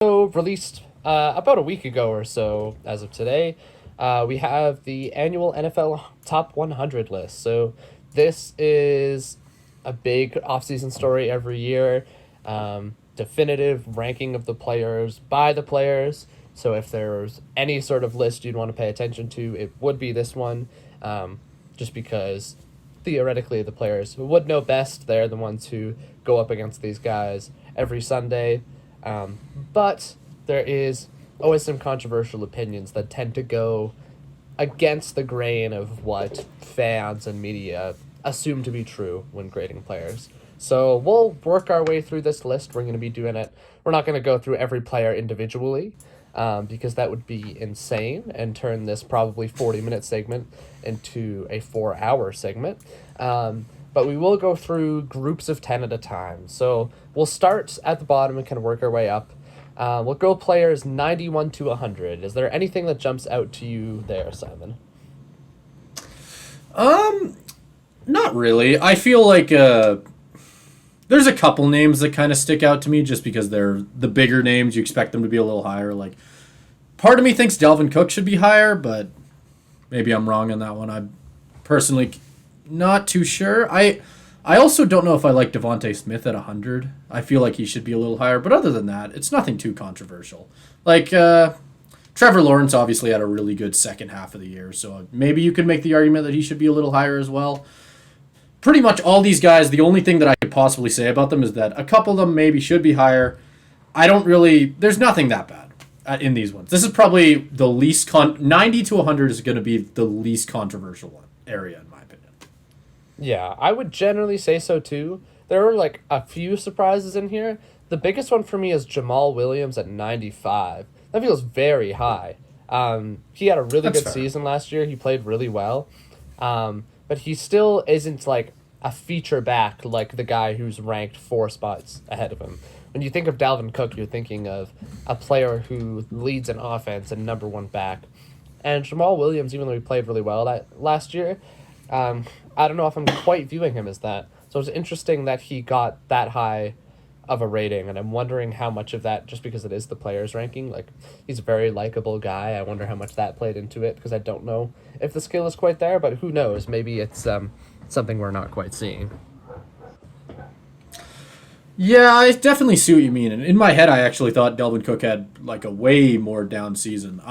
Released about a week ago or so, as of today, we have the annual NFL Top 100 list. So this is a big offseason story every year. Definitive ranking of the players by the players. So if there's any sort of list you'd want to pay attention to, it would be this one. Just because theoretically the players would know best. They're the ones who go up against these guys every Sunday. But there is always some controversial opinions that tend to go against the grain of what fans and media assume to be true when grading players. So we'll work our way through this list. We're going to be doing it. We're not going to go through every player individually, because that would be insane and turn this probably 40-minute segment into a 4-hour segment. But we will go through groups of 10 at a time. So we'll start at the bottom and kind of work our way up. We'll go players 91 to 100. Is there anything that jumps out to you there, Simon? Not really. I feel like there's a couple names that kind of stick out to me just because they're the bigger names. You expect them to be a little higher. Like, part of me thinks Dalvin Cook should be higher, but maybe I'm wrong on that one. I'm personally not too sure. I also don't know if I like Devontae Smith at 100. I feel like he should be a little higher, but other than that, it's nothing too controversial. Like, Trevor Lawrence obviously had a really good second half of the year, so maybe you could make the argument that he should be a little higher as well. Pretty much all these guys, the only thing that I could possibly say about them is that a couple of them maybe should be higher. There's nothing that bad in these ones. This is probably the least 90 to 100 is going to be the least controversial one area in my opinion. Yeah, I would generally say so too. There were like a few surprises in here. The biggest one for me is Jamal Williams at 95. That feels very high. He had a really That's good fair. season last year. He played really well. But he still isn't like a feature back like the guy who's ranked 4 spots ahead of him. When you think of Dalvin Cook, you're thinking of a player who leads an offense and number one back. And Jamal Williams, even though he played really well that last year, I don't know if I'm quite viewing him as that. So it's interesting that he got that high of a rating, and I'm wondering how much of that, just because it is the players ranking, like, he's a very likable guy. I wonder how much that played into it, because I don't know if the skill is quite there, but who knows? Maybe it's something we're not quite seeing. Yeah, I definitely see what you mean. And in my head, I actually thought Delvin Cook had like a way more down season.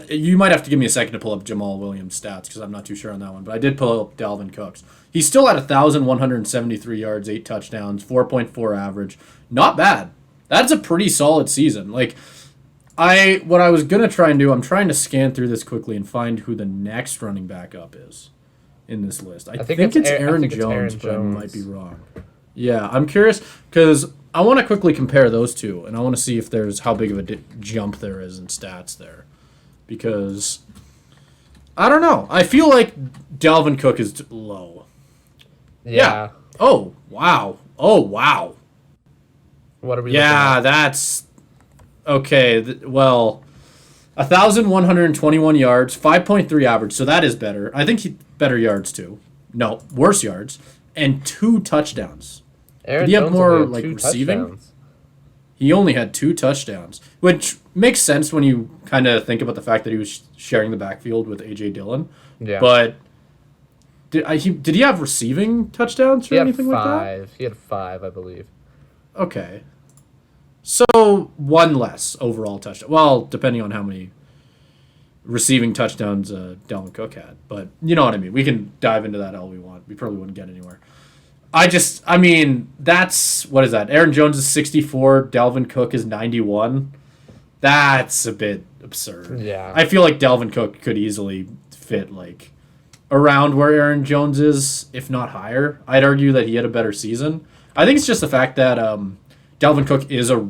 You might have to give me a second to pull up Jamal Williams' stats because I'm not too sure on that one. But I did pull up Dalvin Cook's. He's still at 1,173 yards, 8 touchdowns, 4.4 average. Not bad. That's a pretty solid season. Like, what I was gonna try and do, I'm trying to scan through this quickly and find who the next running back up is in this list. I think it's Aaron Jones, but I might be wrong. Yeah, I'm curious because I want to quickly compare those two, and I want to see if there's how big of a jump there is in stats there. Because I don't know. I feel like Dalvin Cook is low. Yeah. Oh wow. Oh wow. What are we looking Yeah, at? that's okay. Well, 1,121 yards, 5.3 average. So that is better. I think better yards too. No, worse yards and 2 touchdowns. Aaron Did he have Jones more only had like 2 receiving? touchdowns. He only had 2 touchdowns, which makes sense when you kind of think about the fact that he was sharing the backfield with AJ Dillon. Yeah. But did he have receiving touchdowns or He had anything like that? 5. He had 5, I believe. Okay. So 1 less overall touchdown. Well, depending on how many receiving touchdowns Dalvin Cook had. But you know what I mean. We can dive into that all we want. We probably wouldn't get anywhere. What is that? Aaron Jones is 64. Dalvin Cook is 91. That's a bit absurd. Yeah. I feel like Dalvin Cook could easily fit like around where Aaron Jones is, if not higher. I'd argue that he had a better season. I think it's just the fact that Dalvin Cook is a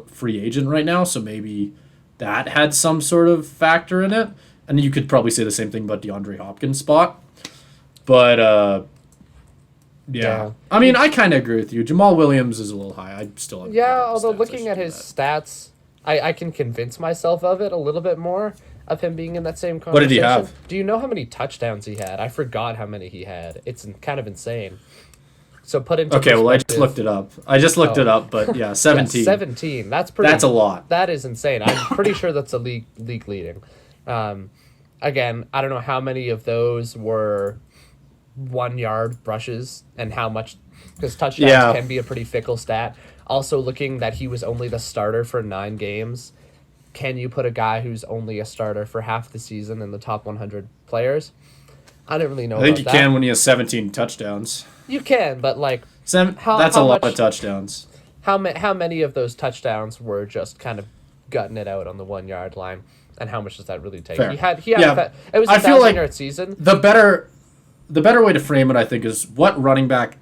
free agent right now, so maybe that had some sort of factor in it. And you could probably say the same thing about DeAndre Hopkins' spot. But yeah. I mean, I kind of agree with you. Jamal Williams is a little high. I still have Yeah, better although stats. I looking should at do his that. stats, I can convince myself of it a little bit more, of him being in that same What did he conversation. have? Do you know how many touchdowns he had? I forgot how many he had. It's kind of insane. So put into Okay, well, I just perspective- looked it up. It up, but yeah, 17. Yeah, 17. That's pretty. That's a lot. That is insane. I'm pretty sure that's a league leading. Again, I don't know how many of those were 1 yard brushes and how much, because touchdowns Yeah. can be a pretty fickle stat. Also, looking that he was only the starter for 9 games, can you put a guy who's only a starter for half the season in the top 100 players? I don't really know. I think about you that. can when he has 17 touchdowns. You can, but like, How- That's how a lot much- of touchdowns. how many of those touchdowns were just kind of gutting it out on the 1 yard line, and how much does that really take? Fair. He had Yeah, it was I a feel like 1,000-yard season. The better way to frame it, I think, is what running back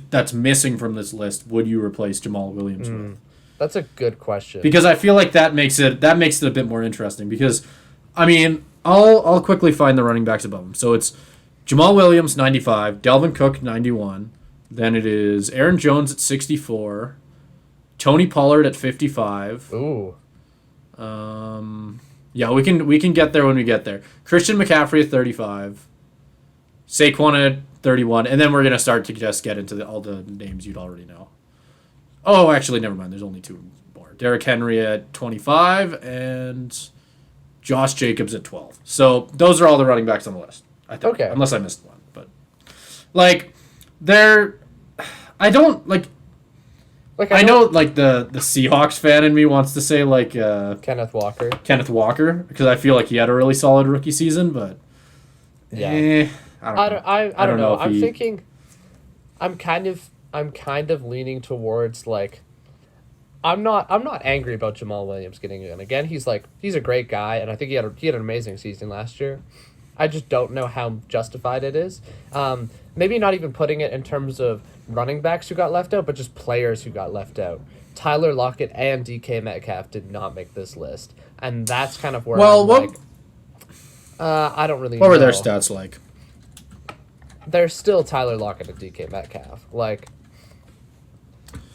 that's missing from this list would you replace Jamal Williams with? That's a good question. Because I feel like that makes it a bit more interesting. Because, I mean, I'll quickly find the running backs above him. So it's Jamal Williams 95, Dalvin Cook 91, then it is Aaron Jones at 64, Tony Pollard at 55. Ooh, Yeah, we can get there when we get there. Christian McCaffrey at 35, Saquon at 31, and then we're gonna start to just get into all the names you'd already know. Oh, actually, never mind. There's only 2 more. Derrick Henry at 25 and Josh Jacobs at 12. So those are all the running backs on the list, I think. Okay. Unless I missed one, but like they're, I don't like. like I know like the Seahawks fan in me wants to say like Kenneth Walker. Kenneth Walker because I feel like he had a really solid rookie season, but Yeah. I don't know. I don't know. if I'm he- thinking. I'm kind of leaning towards like. I'm not angry about Jamal Williams getting in. Again, he's a great guy, and I think he had an amazing season last year. I just don't know how justified it is. Maybe not even putting it in terms of running backs who got left out, but just players who got left out. Tyler Lockett and DK Metcalf did not make this list, and that's kind of where I don't really. What were their know. stats like? They're still Tyler Lockett and DK Metcalf. Like,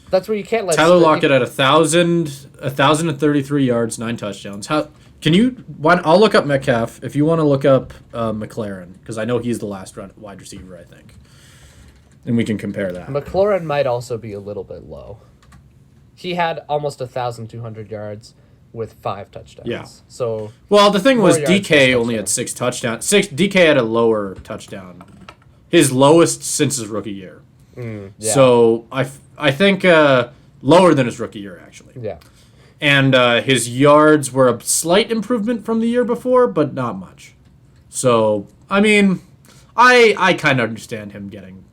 that's where you can't let Tyler Lockett at 1,033 yards, 9 touchdowns. How can you? I'll look up Metcalf if you want to look up McLaren because I know he's the last wide receiver, I think, and we can compare that. McLaurin might also be a little bit low. He had almost 1,200 yards with 5 touchdowns. Yeah. So Well, the thing More was yards DK per only touchdown. had 6 touchdowns. DK had a lower touchdown, his lowest since his rookie year. yeah. So I think lower than his rookie year actually. yeah. And his yards were a slight improvement from the year before, but not much. So I mean, I kind of understand him getting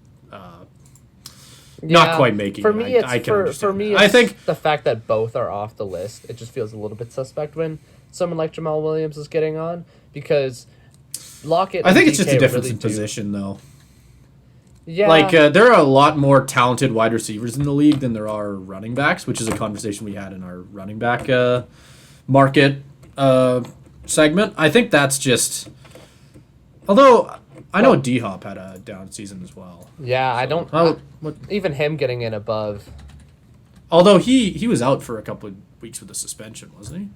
not Yeah, quite making for it. me, I can for understand me. that. I It's think the fact that both are off the list, it just feels a little bit suspect when someone like Jamal Williams is getting on because Lockett. I think and it's just a DK difference really in do- position though. Yeah, Like there are a lot more talented wide receivers in the league than there are running backs, which is a conversation we had in our running back market segment. I think that's just. Although I know D Hop had a down season as well. yeah. I don't. Even him getting in above. Although he was out for a couple of weeks with a suspension, wasn't he?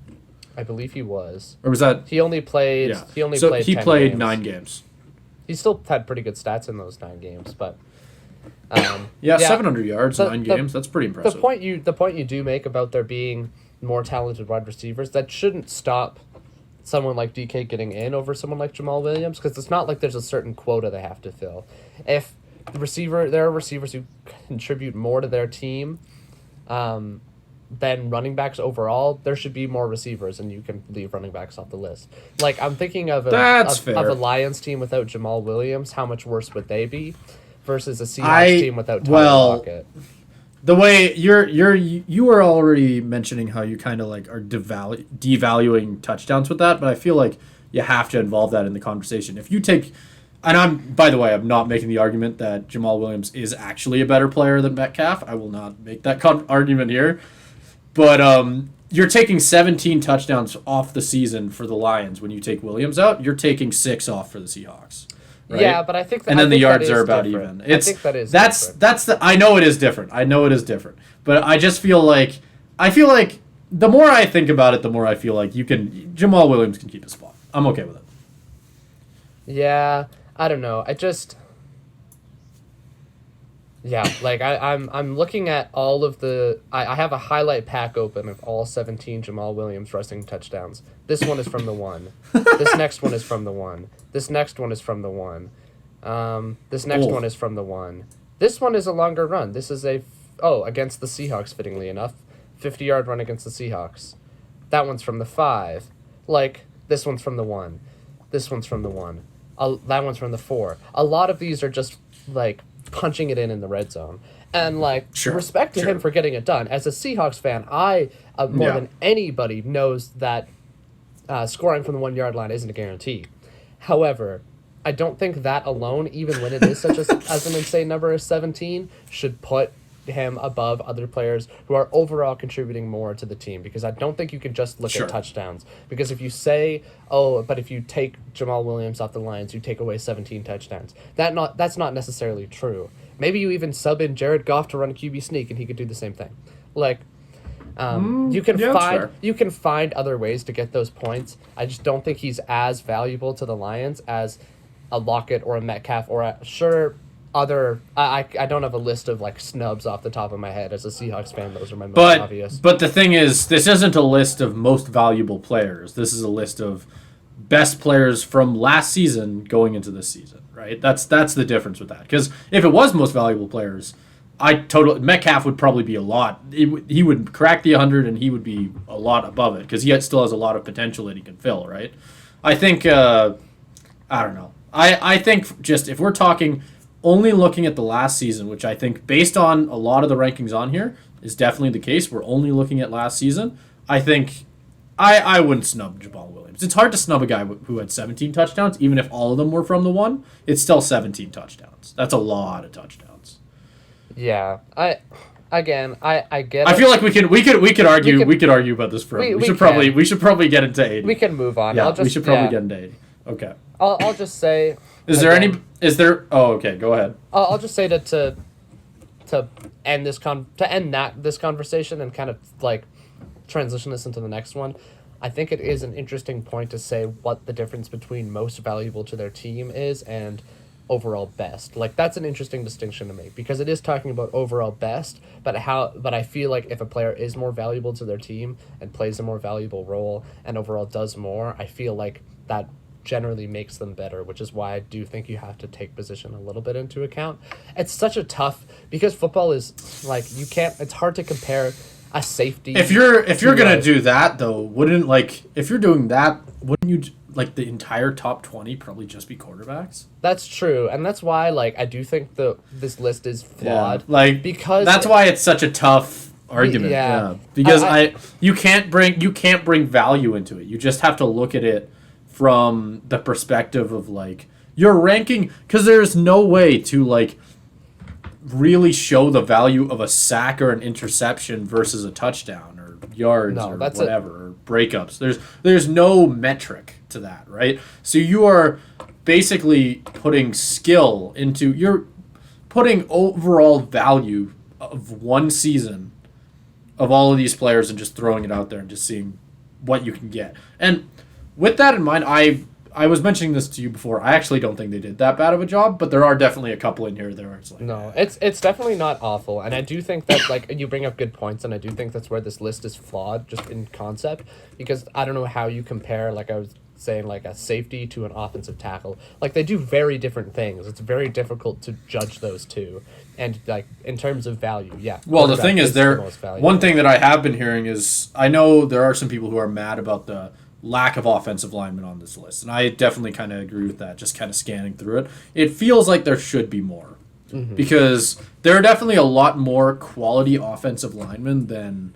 I believe he was. Or was that? He only played. Yeah. He only so played. he 10 played games. 9 games. He still had pretty good stats in those 9 games, but. Yeah, 700 yards, The- 9 the- games. That's pretty The impressive. point you do make about there being more talented wide receivers, that shouldn't stop someone like DK getting in over someone like Jamal Williams, because it's not like there's a certain quota they have to fill. If there are receivers who contribute more to their team than running backs overall, there should be more receivers, and you can leave running backs off the list. Like, I'm thinking of That's of fair. a Lions team without Jamal Williams. How much worse would they be versus a Seahawks I- team without Tyler well, Lockett? The way you were already mentioning how you kind of like are devaluing touchdowns with that, but I feel like you have to involve that in the conversation. If you take, and by the way, I'm not making the argument that Jamal Williams is actually a better player than Metcalf. I will not make that argument here. But you're taking 17 touchdowns off the season for the Lions when you take Williams out. You're taking 6 off for the Seahawks. Right? Yeah, but I think that, And then I the think that yards is are about different. even. I think that is that's different. I know it is different. But I just feel like the more I think about it, the more I feel like Jamal Williams can keep his spot. I'm okay with it. Yeah, I don't know. Yeah, like I'm looking at all of I have a highlight pack open of all 17 Jamal Williams rushing touchdowns. This one is from the one. This next one is from the one. This next one is from the one. This next Oh. one is from the one. This one is a longer run. This is against the Seahawks, fittingly enough. 50-yard run against the Seahawks. That one's from the 5. Like, this one's from the 1. This one's from the 1. That one's from the 4. A lot of these are just, like, punching it in the red zone. And, like, Sure, respect to sure. him for getting it done. As a Seahawks fan, I, more Yeah. than anybody, knows that scoring from the 1-yard line isn't a guarantee. However, I don't think that alone, even when it is such as an insane number as 17, should put him above other players who are overall contributing more to the team, because I don't think you can just look Sure. at touchdowns, because if you say, oh, but if you take Jamal Williams off the Lions, you take away 17 touchdowns. That's not necessarily true. Maybe you even sub in Jared Goff to run a QB sneak and he could do the same thing. Like, you can yeah, that's fair. find other ways to get those points. I just don't think he's as valuable to the Lions as a Lockett or a Metcalf or I don't have a list of like snubs off the top of my head. As a Seahawks fan, those are my most obvious. But the thing is, this isn't a list of most valuable players. This is a list of best players from last season going into this season, right? That's the difference with that. Because if it was most valuable players, Metcalf would probably be a lot. He would crack the 100, and he would be a lot above it because still has a lot of potential that he can fill, right? I think I don't know. I think just if we're talking only looking at the last season, which I think based on a lot of the rankings on here is definitely the case. We're only looking at last season. I think I wouldn't snub Jamal Williams. It's hard to snub a guy who had 17 touchdowns, even if all of them were from the 1. It's still 17 touchdowns. That's a lot of touchdowns. Yeah, I get. I feel like we could argue we can- argue about this forever. we should can. we should probably get into 80. We can move on. Yeah, We we should probably get into 80. Okay. I'll just say. Is there again, Oh, okay. Go ahead. I'll just say to end this this conversation and kind of like transition this into the next one. I think it is an interesting point to say what the difference between most valuable to their team is and overall best. Like, that's an interesting distinction to make, because it is talking about overall best, but I feel like if a player is more valuable to their team and plays a more valuable role and overall does more, I feel like that generally makes them better, which is why I do think you have to take position a little bit into account. It's such a tough, because football is like, it's hard to compare a safety. If you're gonna to, do that though, if you're doing that, wouldn't you like the entire top 20 probably just be quarterbacks? that's true, and that's why like I do think this list is flawed. Like, because that's why it's such a tough argument. Yeah. Because I- you can't bring value into it. You just have to look at it from the perspective of like you're ranking, because there's no way to like really show the value of a sack or an interception versus a touchdown or yards No, or that's whatever or breakups. There's no metric to that, right? So you are basically putting skill into, you're putting overall value of one season of all of these players and just throwing it out there and just seeing what you can get. And with that in mind, I was mentioning this to you before. I actually don't think they did that bad of a job, but there are definitely a couple in here where it's like, No, it's definitely not awful, and I do think that like you bring up good points, and I do think that's where this list is flawed, just in concept, because I don't know how you compare, like I was saying, like a safety to an offensive tackle. Like, they do very different things. It's very difficult to judge those two, and like in terms of value, yeah. Well, the quarterback thing is, the most valuable. one thing that I have been hearing is, I know there are some people who are mad about the lack of offensive linemen on this list, and I definitely kind of agree with that. Just kind of scanning through it, it feels like there should be more, because there are definitely a lot more quality offensive linemen than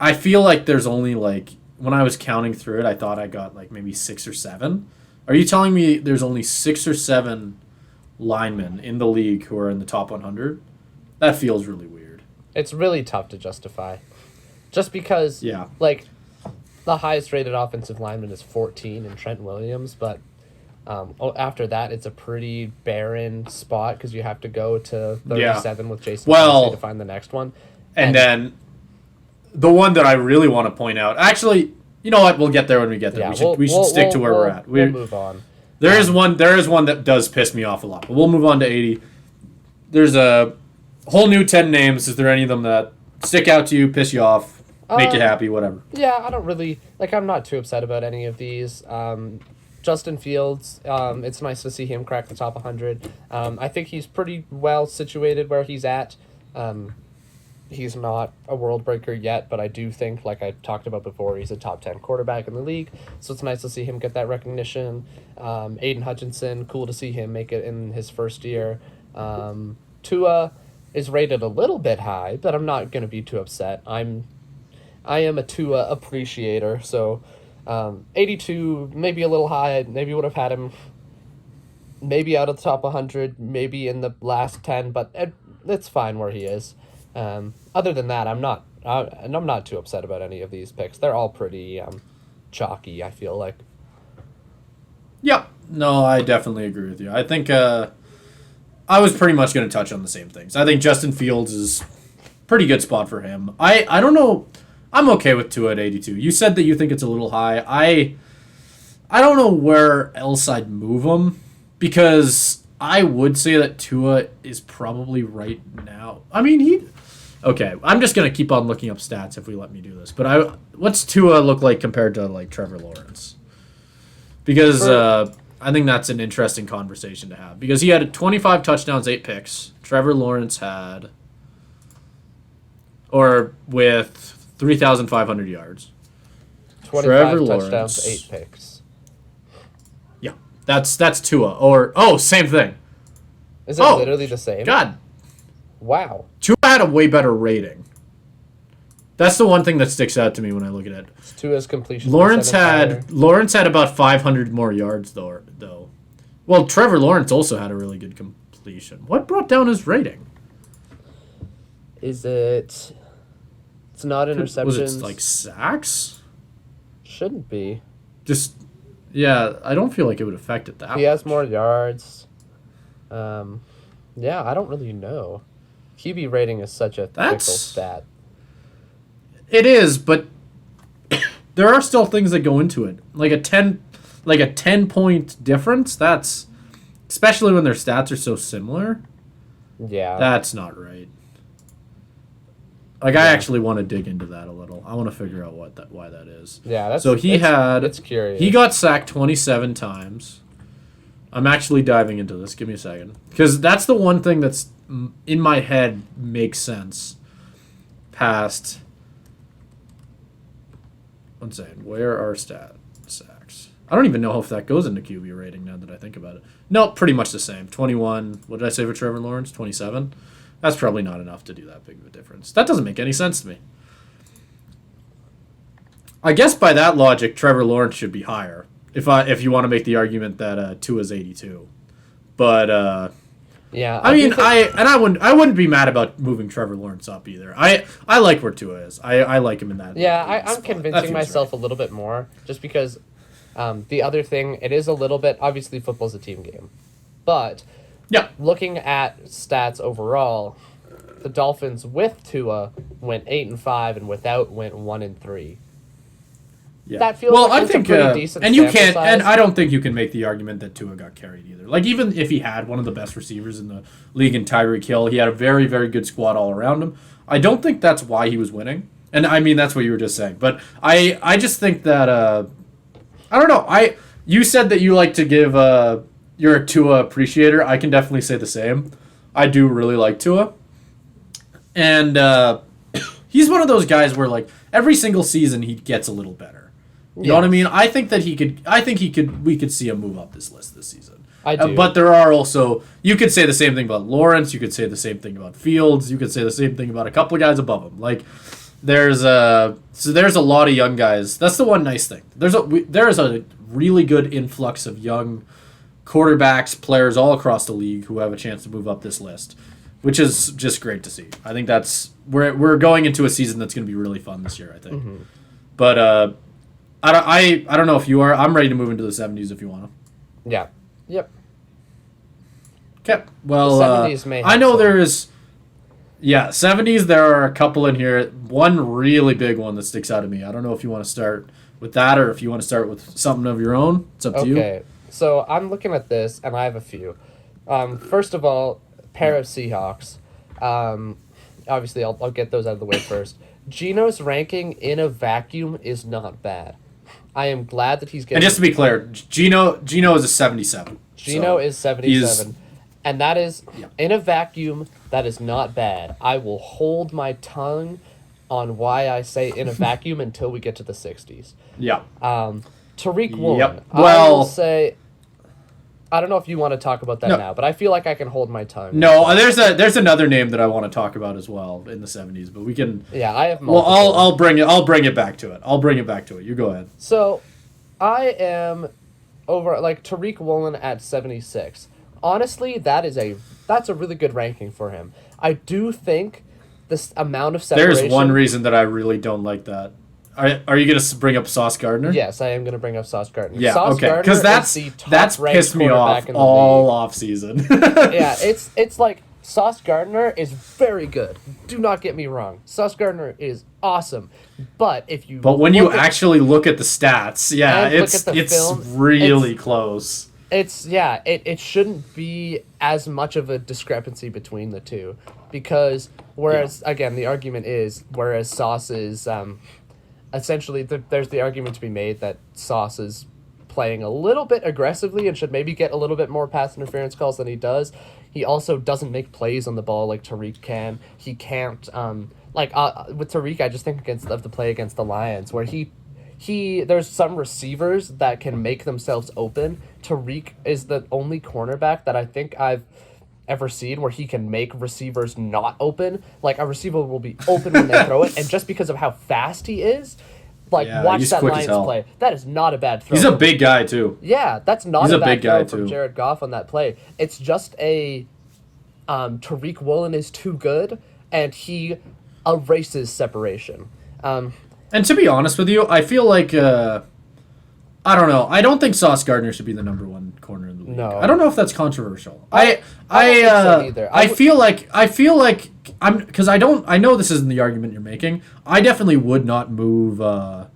I feel like. There's only like, when I was counting through it, I thought I got like maybe 6 or 7. Are you telling me there's only 6 or 7 linemen in the league who are in the top 100? That feels really weird. It's really tough to justify, just because Yeah. like the highest rated offensive lineman is 14 in Trent Williams, but after that it's a pretty barren spot because you have to go to 37 with Jason Well, Kelsey to find the next one. And then the one that I really want to point out, actually, you know what? We'll get there when we get there. Yeah, we should stick to where we're at. We'll move on. There is one that does piss me off a lot, but we'll move on to 80. There's a whole new 10 names. Is there any of them that stick out to you, piss you off, make you happy, whatever? Yeah, I don't really like. I'm not too upset about any of these. Justin Fields, it's nice to see him crack the top 100. I think he's pretty well situated where he's at. He's not a world breaker yet, but I do think, like I talked about before, he's a top 10 quarterback in the league. So it's nice to see him get that recognition. Aiden Hutchinson, cool to see him make it in his first year. Tua is rated a little bit high, but I'm not going to be too upset. I am a Tua appreciator, so 82, maybe a little high. Maybe would have had him maybe out of the top 100, maybe in the last 10, but it's fine where he is. Other than that, I'm not too upset about any of these picks. They're all pretty chalky, I feel like. Yep. No, I definitely agree with you. I think I was pretty much going to touch on the same things. I think Justin Fields is pretty good spot for him. I don't know. I'm okay with Tua at 82. You said that you think it's a little high. I don't know where else I'd move him because I would say that Tua is probably right now. I mean, okay, I'm just going to keep on looking up stats if we let me do this. But what's Tua look like compared to like Trevor Lawrence? Because I think that's an interesting conversation to have. Because he had 25 touchdowns, 8 picks. Trevor Lawrence had with 3,500 yards. 25 Trevor touchdowns, Lawrence. 8 picks. Yeah, that's Tua. Same thing. Is it literally the same? God, Wow. Tua had a way better rating. That's the one thing that sticks out to me when I look at it. It's Tua's completion. Lawrence percentage had about 500 more yards though. Well, Trevor Lawrence also had a really good completion. What brought down his rating? Is it? It's not interceptions. Was it like sacks? Shouldn't be. Yeah, I don't feel like it would affect it that He much. has more yards. Yeah, I don't really know. QB rating is such a fickle stat. It is, but there are still things that go into it. Like a 10-point difference, that's especially when their stats are so similar. Yeah. That's not right. Like I actually want to dig into that a little. I want to figure out why that is. Yeah, it's curious. He got sacked 27 times. I'm actually diving into this. Give me a second. Because that's the one thing that's in my head makes sense. Past. One second. Where are sacks? I don't even know if that goes into QB rating now that I think about it. No, pretty much the same. 21. What did I say for Trevor Lawrence? 27. That's probably not enough to do that big of a difference. That doesn't make any sense to me. I guess by that logic, Trevor Lawrence should be higher. If you want to make the argument that Tua's 82, but yeah, I wouldn't be mad about moving Trevor Lawrence up either. I like where Tua is. I like him in that. Yeah, I'm spot. convincing myself a little bit more just because the other thing, it is a little bit, obviously football's a team game, but yeah, looking at stats overall, the Dolphins with Tua went 8-5 and without went 1-3. Yeah. That feels like it's a pretty decent and you sample can't, size. and I don't think you can make the argument that Tua got carried either. Like even if he had one of the best receivers in the league in Tyreek Hill, he had a very, very good squad all around him. I don't think that's why he was winning, and I mean that's what you were just saying. But I just think that I don't know. You said that you like to give you're a Tua appreciator. I can definitely say the same. I do really like Tua, and he's one of those guys where like every single season he gets a little better. You know what I mean? I think we could see him move up this list this season. I do. But there are also, you could say the same thing about Lawrence. You could say the same thing about Fields. You could say the same thing about a couple of guys above him. Like, there's a lot of young guys. That's the one nice thing. There is a really good influx of young quarterbacks, players all across the league who have a chance to move up this list, which is just great to see. I think we're going into a season that's going to be really fun this year, I think. Mm-hmm. But I don't know if you are. I'm ready to move into the 70s if you want to. Yeah. Yep. Okay. Well, the 70s may I know some. there is. Yeah, 70s. There are a couple in here. One really big one that sticks out to me. I don't know if you want to start with that or if you want to start with something of your own. It's up to you. Okay. So I'm looking at this and I have a few. First of all, pair of Seahawks. Obviously, I'll get those out of the way first. Gino's ranking in a vacuum is not bad. I am glad that he's And getting. just to be clear, Gino is a 77. Gino So is 77. And that is, Yeah. in a vacuum, that is not bad. I will hold my tongue on why I say in a vacuum until we get to the 60s. Yeah. Tariq Woolen, Yep. I will Well- say, I don't know if you want to talk about that No. now, but I feel like I can hold my tongue. No, there's another name that I want to talk about as well in the 70s, but we can. Yeah, I have Well, multiple. I'll bring it back to it. You go ahead. So, I am over like Tariq Woolen at 76. Honestly, that's a really good ranking for him. I do think this amount of separation. There's one reason that I really don't like that. Are you gonna bring up Sauce Gardner? Yes, I am going to bring up Sauce Gardner. Yeah. Sauce Okay. Gardner Because is that's the top that's ranked pissed me quarterback off in the all league. off season. Yeah, it's like Sauce Gardner is very good. Do not get me wrong. Sauce Gardner is awesome. But if you But when you look at- actually look at the stats, yeah, And look it's at the it's film, really close. it shouldn't be as much of a discrepancy between the two, because whereas again the argument is whereas Sauce is essentially there's the argument to be made that Sauce is playing a little bit aggressively and should maybe get a little bit more pass interference calls than he does. He also doesn't make plays on the ball like Tariq can. He can't with Tariq. I just think of the play against the Lions where he there's some receivers that can make themselves open. Tariq is the only cornerback that I think I've ever seen where he can make receivers not open. Like a receiver will be open when they throw it, and just because of how fast he is, Yeah, watch he's that quick as Lions hell. play. That is not a bad throw. He's a big guy too. Yeah, that's not He's a a bad big guy, throw from too. Jared Goff on that play. It's just a Tariq Woolen is too good, and he erases separation. And to be honest with you, I feel like I don't know. I don't think Sauce Gardner should be the number one corner in the league. No. I don't know if that's controversial. I don't think so either. I feel like I'm because I know this isn't the argument you're making. I definitely would not move. Crap!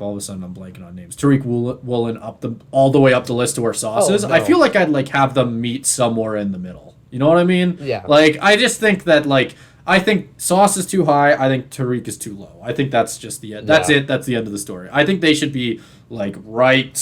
All of a sudden, I'm blanking on names. Tariq Woolen all the way up the list to where Sauce Oh, is. no. I feel like I'd like have them meet somewhere in the middle. You know what I mean? Yeah. Like I just think that I think Sauce is too high. I think Tariq is too low. I think that's just the end. That's Yeah. it. That's the end of the story. I think they should be like right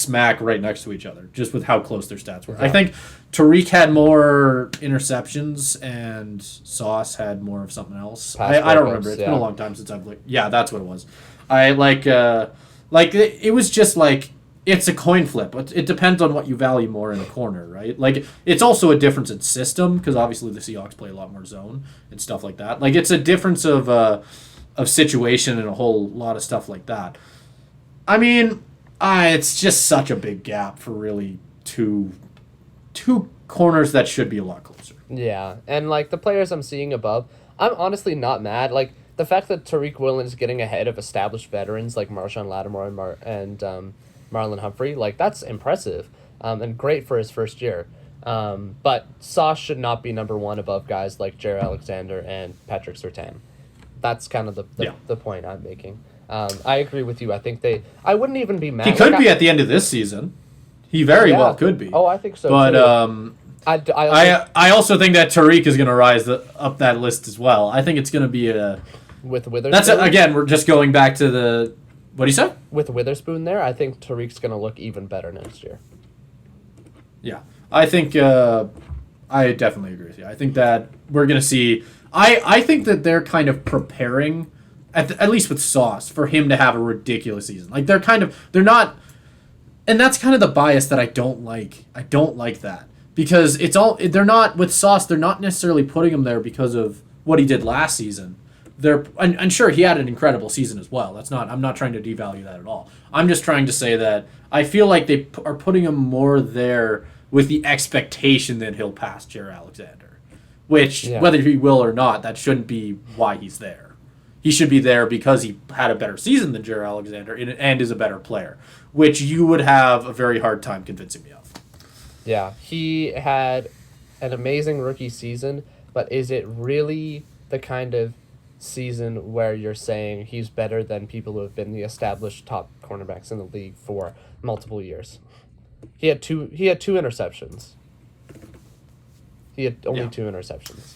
next to each other, just with how close their stats were. I Yeah. think Tariq had more interceptions and Sauce had more of something else. Pass I don't breakups, remember. It's been yeah. a long time since I've looked. Yeah, that's what it was. I it was just like it's a coin flip. It depends on what you value more in a corner, right? Like it's also a difference in system because obviously the Seahawks play a lot more zone and stuff like that. Like it's a difference of situation and a whole lot of stuff like that. I mean, it's just such a big gap for really two corners that should be a lot closer. Yeah, and like the players I'm seeing above, I'm honestly not mad. Like the fact that Tariq Woolen is getting ahead of established veterans like Marshawn Lattimore and Marlon Humphrey, like that's impressive and great for his first year. But Sauce should not be number one above guys like Jair Alexander and Patrick Surtain. That's kind of the point I'm making. I agree with you. I think I wouldn't even be mad. He could Like, be at the end of this season. He very yeah. well could be. Oh, I think so But too. I also think that Tariq is going to rise up that list as well. I think it's going to be with Witherspoon. that's again we're just going back to the what do you say? With Witherspoon there, I think Tariq's going to look even better next year. Yeah, I think I definitely agree with you. I think that we're going to see. I think that they're kind of preparing, at least with Sauce, for him to have a ridiculous season. Like they're not, and that's kind of the bias that I don't like. I don't like that because they're not with Sauce. They're not necessarily putting him there because of what he did last season. And sure, he had an incredible season as well. I'm not trying to devalue that at all. I'm just trying to say that I feel like they are putting him more there with the expectation that he'll pass Jair Alexander, which whether he will or not, that shouldn't be why he's there. He should be there because he had a better season than Jair Alexander and is a better player, which you would have a very hard time convincing me of. Yeah, he had an amazing rookie season, but is it really the kind of season where you're saying he's better than people who have been the established top cornerbacks in the league for multiple years? He had two interceptions. He had only 2 interceptions.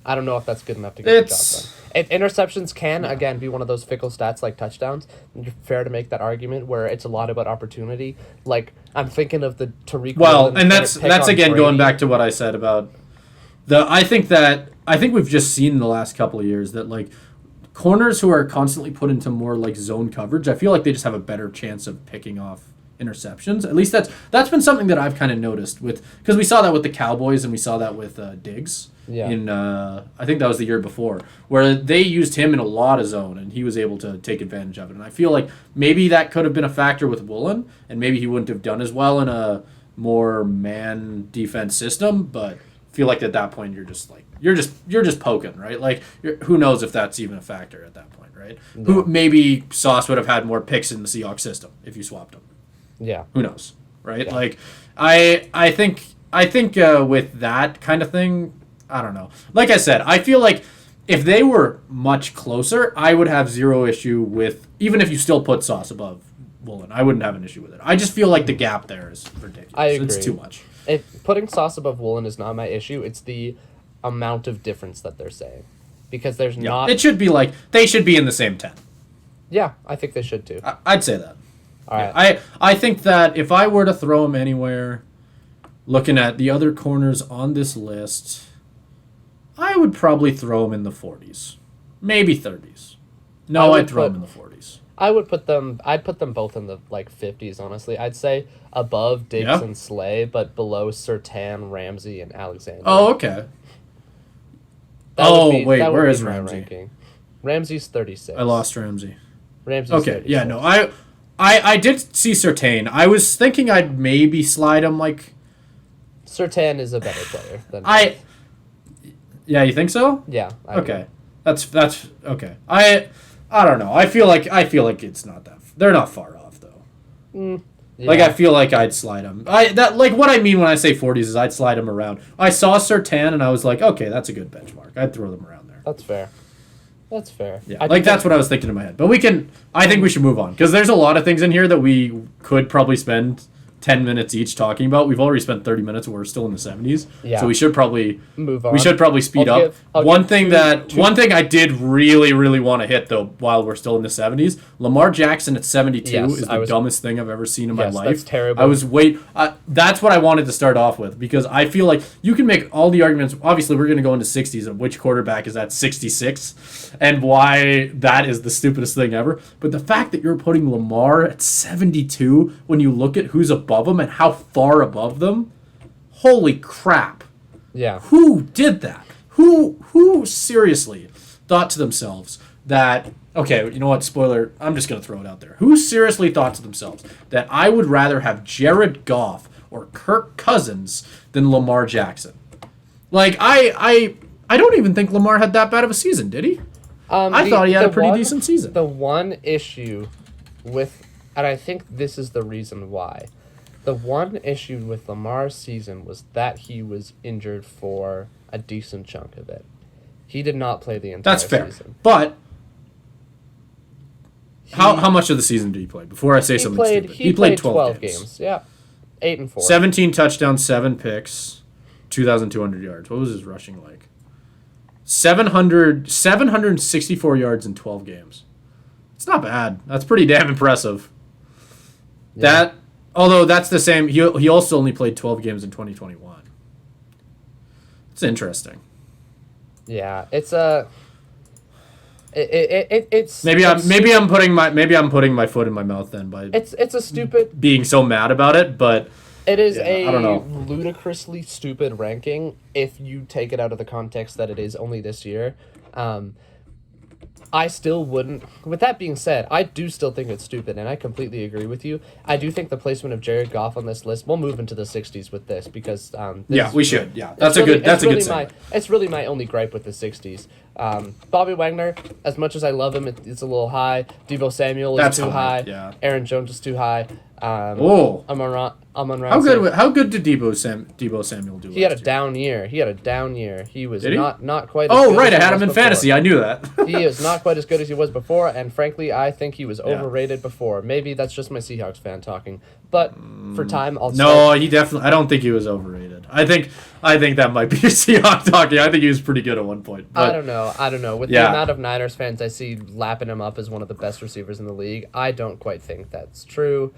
I don't know if that's good enough to get the It's- job done. Interceptions can, again, be one of those fickle stats like touchdowns. Fair to make that argument where it's a lot about opportunity. Like, I'm thinking of the Tariq Well, Woolen and that's pick on again going Brady. back to what I said about I think we've just seen in the last couple of years that like corners who are constantly put into more like zone coverage, I feel like they just have a better chance of picking off interceptions. At least that's been something that I've kind of noticed with because we saw that with the Cowboys and we saw that with Diggs. Yeah. In I think that was the year before where they used him in a lot of zone and he was able to take advantage of it. And I feel like maybe that could have been a factor with Woolen and maybe he wouldn't have done as well in a more man defense system, but I feel like at that point you're just poking, right? Like who knows if that's even a factor at that point, right? Yeah. Who maybe Sauce would have had more picks in the Seahawks system if you swapped them. Yeah. Who knows, right? Yeah. Like I think with that kind of thing, I don't know. Like I said, I feel like if they were much closer, I would have zero issue with even if you still put Sauce above Woolen. I wouldn't have an issue with it. I just feel like the gap there is ridiculous. I agree. It's too much. If putting Sauce above Woolen is not my issue, it's the amount of difference that they're saying. Because there's not... It should be like they should be in the same 10. Yeah, I think they should too. I'd say that. All right. I think that if I were to throw him anywhere, looking at the other corners on this list, I would probably throw him in the 40s, maybe 30s. No, I'd throw him in the 40s. I'd put them both in the like 50s, honestly. I'd say above Diggs Yeah. and Slay, but below Surtain, Ramsey, and Alexander. Oh, okay. That would be- wait, that would where be is my Ramsey? ranking. Ramsey's 36. I lost Ramsey. Ramsey's Okay, 36. yeah, no, I did see Surtain. I was thinking I'd maybe slide him like Surtain is a better player than Yeah, you think so? Yeah. I Okay, that's okay. I don't know. I feel like it's not that. They're not far off though. agree. Like Yeah. I feel like I'd slide him. What I mean when I say 40s is I'd slide him around. I saw Surtain and I was like, okay, that's a good benchmark. I'd throw them around there. That's fair. That's fair. Yeah, I like think that's what I was thinking in my head. But I think we should move on because there's a lot of things in here that we could probably spend 10 minutes each talking about. We've already spent 30 minutes and we're still in the 70s. Yeah. So we should probably move on. We should probably speed up. I'll One give thing one thing I did really, really want to hit though, while we're still in the 70s, Lamar Jackson at 72 Yes, is the dumbest thing I've ever seen in my life. That's terrible. I was that's what I wanted to start off with because I feel like you can make all the arguments. Obviously, we're going to go into 60s of which quarterback is at 66 and why that is the stupidest thing ever. But the fact that you're putting Lamar at 72 when you look at who's above him and how far above them, holy crap. Yeah. Who did that? Who seriously thought to themselves that, okay, you know what, spoiler, I'm just going to throw it out there. Who seriously thought to themselves that I would rather have Jared Goff or Kirk Cousins than Lamar Jackson? Like, I don't even think Lamar had that bad of a season, did he? I thought he had a pretty decent season. The one issue with, and I think this is the reason why, the one issue with Lamar's season was that he was injured for a decent chunk of it. He did not play the entire That's fair. season. But how much of the season did he play? Before I say something stupid. He played 12 games. Yeah. 8 and 4. 17 touchdowns, 7 picks, 2,200 yards. What was his rushing like? 764 yards in 12 games. It's not bad. That's pretty damn impressive. Yeah. Although that's the same. He also only played 12 games in 2021. It's interesting. Yeah, it's a. It's Maybe I'm putting my foot in my mouth then by it's a stupid. being so mad about it, but It is Yeah, I don't know. ludicrously stupid ranking if you take it out of the context that it is only this year. I still wouldn't. With that being said, I do still think it's stupid, and I completely agree with you. I do think the placement of Jared Goff on this list. We'll move into the 60s with this because. yeah, we should. Yeah, that's a good segment. It's really my only gripe with the 60s. Bobby Wagner, as much as I love him, it's a little high. Deebo Samuel is That's too high, high. yeah. Aaron Jones is too high. Oh. Amon-Ra. How good did Debo Samuel do? He had a last year? down year. He was Did he? not quite. As Oh good right, as I he had was him in before. fantasy. I knew that. He is not quite as good as he was before, and frankly, I think he was overrated before. Maybe that's just my Seahawks fan talking. But for time, I'll No, he definitely. I don't think he was overrated. I think that might be your Seahawks talking. I think he was pretty good at one point. But, I don't know. With the Yeah. amount of Niners fans I see lapping him up as one of the best receivers in the league, I don't quite think that's true.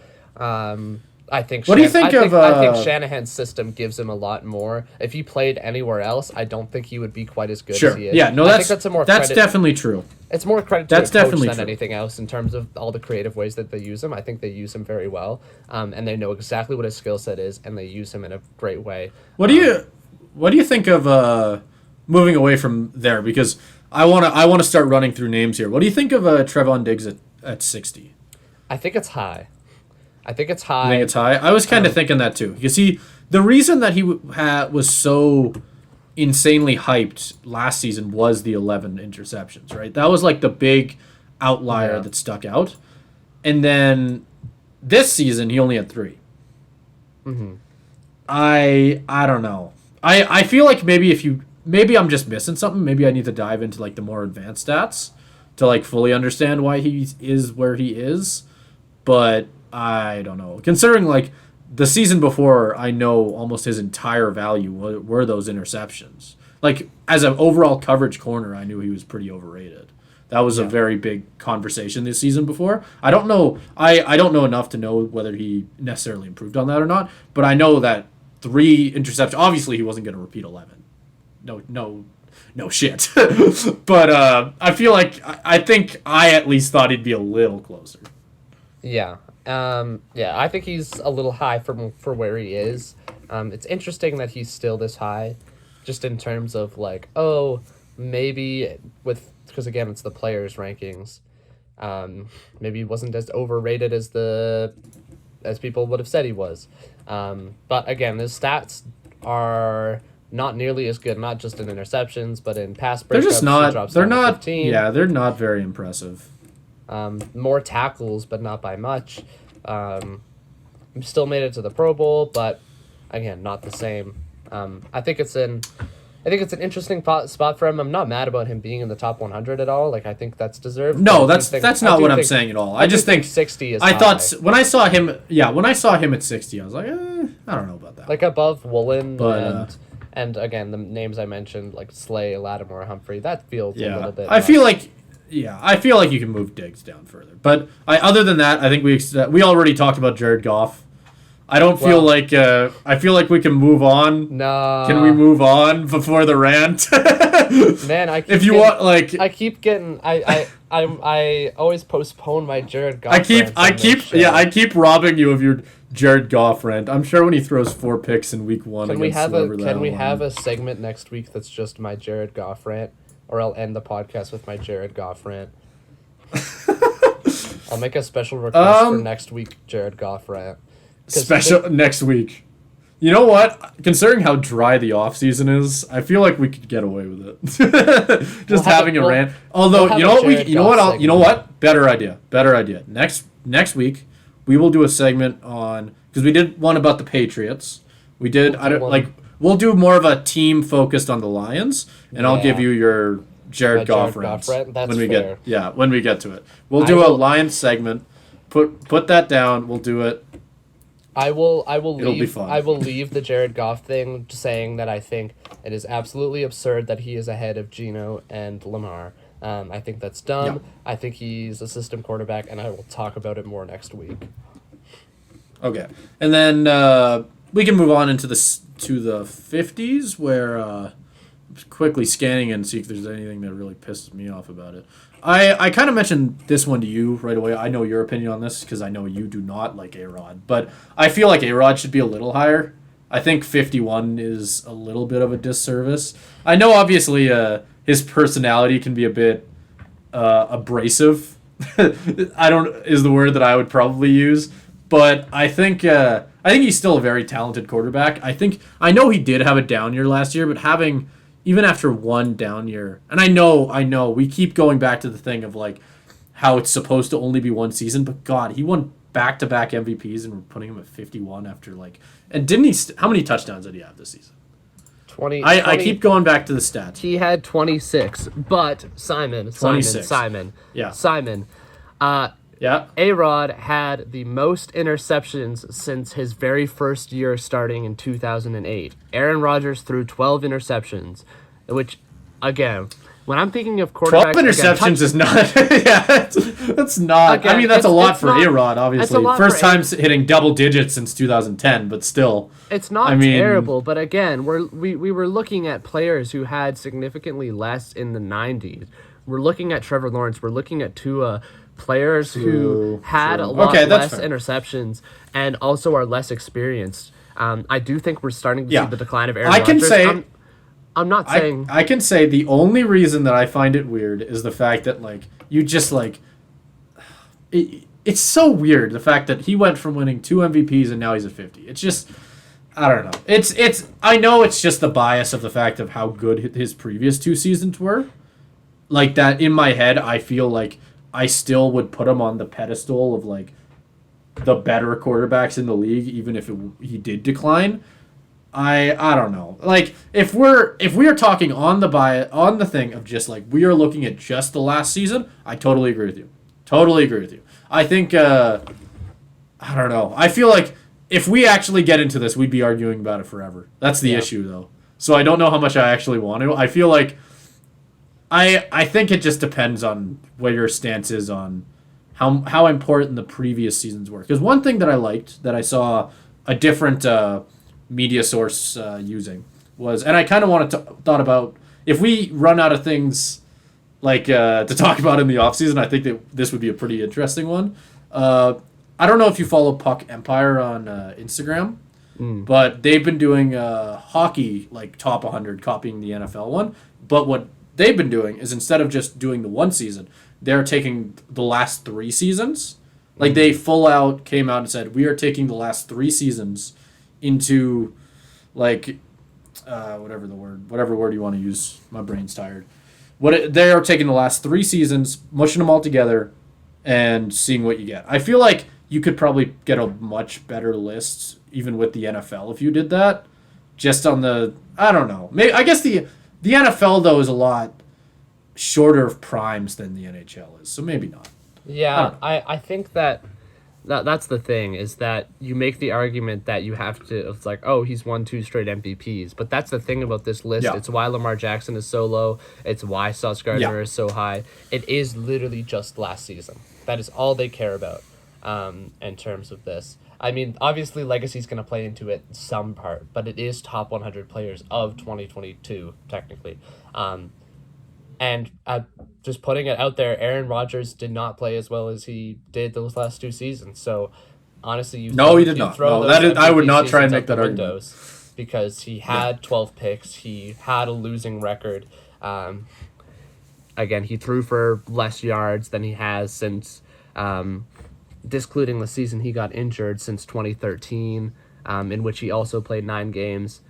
I think. What do you think of, I think Shanahan's system gives him a lot more. If he played anywhere else, I don't think he would be quite as good Sure. as he is. Yeah. No, I that's think that's a more that's credit. definitely true. It's more credit to That's the coach definitely than true. anything else in terms of all the creative ways that they use him. I think they use him very well, and they know exactly what his skill set is, and they use him in a great way. What do you think of moving away from there? Because I wanna start running through names here. What do you think of Trevon Diggs at 60? I think it's high. I think it's I high. think it's high. I was kind of thinking that too. You see, the reason that he was so insanely hyped last season was the 11 interceptions, right? That was like the big outlier Yeah. that stuck out. And then this season, he only had 3. Mm-hmm. I don't know. I feel like maybe I'm just missing something. Maybe I need to dive into like the more advanced stats to like fully understand why he is where he is. But I don't know. Considering like the season before, I know almost his entire value were those interceptions. Like as an overall coverage corner, I knew he was pretty overrated. That was a very big conversation this season before. I don't know. I don't know enough to know whether he necessarily improved on that or not. But I know that 3 interceptions. Obviously, he wasn't going to repeat 11. No shit. But I feel like I think I at least thought he'd be a little closer. Yeah. I think he's a little high for where he is. It's interesting that he's still this high, just in terms of like, maybe because again, it's the players' rankings. Maybe he wasn't as overrated as people would have said he was. But again, his stats are not nearly as good, not just in interceptions, but in pass breakups. They're just he not. drops They're down to not. 15. Yeah, they're not very impressive. More tackles, but not by much. Still made it to the Pro Bowl, but again, not the same. I think it's an interesting spot for him. I'm not mad about him being in the top 100 at all. Like I think that's deserved. No, but I do that's I not do what I'm think- saying at all. I I do just think 60 is I high. thought when I saw him at 60, I was like, I don't know about that. Like above Woolen But, and again the names I mentioned like Slay, Lattimore, Humphrey. That feels a little bit. I much. feel like you can move Diggs down further. But other than that, I think we already talked about Jared Goff. I don't feel like I feel like we can move on. No. Can we move on before the rant? Man, I keep if you getting- want, like, I keep getting I always postpone my Jared Goff. I keep rants on this show. I keep robbing you of your Jared Goff rant. I'm sure when he throws 4 picks in week 1 Can we against have whoever a the Can we hell have won. a segment next week that's just my Jared Goff rant, or I'll end the podcast with my Jared Goff rant. I'll make a special request for next week Jared Goff rant. 'Cause special next week? You know what? Considering how dry the off season is, I feel like we could get away with it. Just We'll have having a- a we'll- rant. Although we'll have you a know what Jared you know Goff what you know segment. what? Better idea. Next week we will do a segment on because we did one about the Patriots. We did We'll do one. like we'll do more of a team focused on the Lions, and I'll give Yeah. you your Jared My Goff Jared Goff rants rant? That's when we fair. when we get to it. We'll do I a will- Lions segment. Put that down. We'll do it. I will It'll be leave fun. I will leave the Jared Goff thing saying that I think it is absolutely absurd that he is ahead of Geno and Lamar. I think that's dumb. Yeah. I think he's a system quarterback, and I will talk about it more next week. Okay, and then we can move on into the 50s, where I'm quickly scanning and see if there's anything that really pisses me off about it. I kind of mentioned this one to you right away. I know your opinion on this because I know you do not like A-Rod, but I feel like A-Rod should be a little higher. I think 51 is a little bit of a disservice. I know obviously his personality can be a bit abrasive. Is the word that I would probably use. But I think he's still a very talented quarterback. I know he did have a down year last year, but having even after one down year, and I know we keep going back to the thing of like how it's supposed to only be one season, but God, he won back-to-back MVPs and we're putting him at 51 after like. And didn't he? How many touchdowns did he have this season? 20. I keep going back to the stats. He had 26, but Simon. 26. Yeah. Simon. Yeah. A-Rod had the most interceptions since his very first year starting in 2008. Aaron Rodgers threw 12 interceptions, which, again, when I'm thinking of quarterbacks... 12 interceptions is not... yeah, that's not... Again, I mean, that's a lot for not, A-Rod, obviously. First time hitting double digits since 2010, but still... It's not terrible, but again, we were looking at players who had significantly less in the 90s. We're looking at Trevor Lawrence. We're looking at Tua... Players who had a lot less interceptions and also are less experienced. I do think we're starting to see the decline of Aaron Rodgers. Can say, I'm not saying... I can say the only reason that I find it weird is the fact that, like, you just, like... It's so weird, the fact that he went from winning 2 MVPs and now he's at 50. It's just... I don't know. It's. I know it's just the bias of the fact of how good his previous 2 seasons were. Like, that in my head, I feel like I still would put him on the pedestal of, like, the better quarterbacks in the league, even if he did decline. I don't know. Like, if we are talking on the thing of just, like, we are looking at just the last season, I totally agree with you. Totally agree with you. I think, I don't know. I feel like if we actually get into this, we'd be arguing about it forever. That's the issue, though. So I don't know how much I actually want to. I feel like I think it just depends on where your stance is on how important the previous seasons were. Because one thing that I liked that I saw a different media source using was, and I kind of thought about if we run out of things like to talk about in the offseason, I think that this would be a pretty interesting one. I don't know if you follow Puck Empire on Instagram, but they've been doing hockey like top 100, copying the NFL one. But what they've been doing is instead of just doing the one season, they're taking the last 3 seasons. Like, they full out came out and said, we are taking the last 3 seasons into, like, whatever word you want to use. My brain's tired. They are taking the last 3 seasons, mushing them all together, and seeing what you get. I feel like you could probably get a much better list, even with the NFL, if you did that. Just on the, I don't know. Maybe, I guess the NFL, though, is a lot shorter of primes than the NHL is, so maybe not. Yeah, I think that's the thing, is that you make the argument that you have to, it's like, oh, he's won 2 straight MVPs, but that's the thing about this list. Yeah. It's why Lamar Jackson is so low. It's why Sauce Gardner is so high. It is literally just last season. That is all they care about in terms of this. I mean, obviously, legacy's going to play into it some part, but it is top 100 players of 2022, technically. And just putting it out there, Aaron Rodgers did not play as well as he did those last 2 seasons. So, honestly, he did not. No, I would not try and make that argument. Because he had 12 picks. He had a losing record. Again, he threw for less yards than he has since... discluding the season he got injured, since 2013, in which he also played 9 games.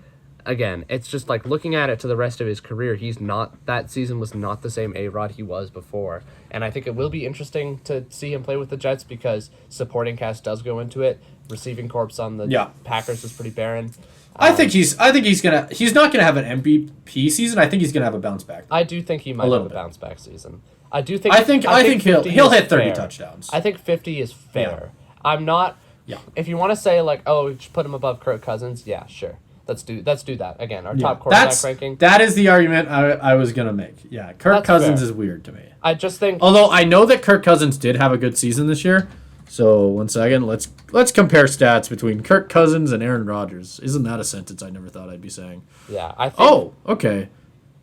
Again, it's just like looking at it to the rest of his career, that season was not the same A-Rod he was before. And I think it will be interesting to see him play with the Jets because supporting cast does go into it. Receiving corps on the Packers is pretty barren. I think he's not gonna have an MVP season. I think he's gonna have a bounce back. I do think he might have a bounce back season. I think he'll hit 30 touchdowns. I think 50 is fair. Yeah. I'm not. Yeah. If you want to say like, oh, just put him above Kirk Cousins, yeah, sure. Let's do that again. Our top quarterback ranking. That is the argument I was gonna make. Yeah, Kirk Cousins is weird to me. I just think. Although I know that Kirk Cousins did have a good season this year. So 1 second, let's compare stats between Kirk Cousins and Aaron Rodgers. Isn't that a sentence I never thought I'd be saying? Yeah, I think. Oh, okay.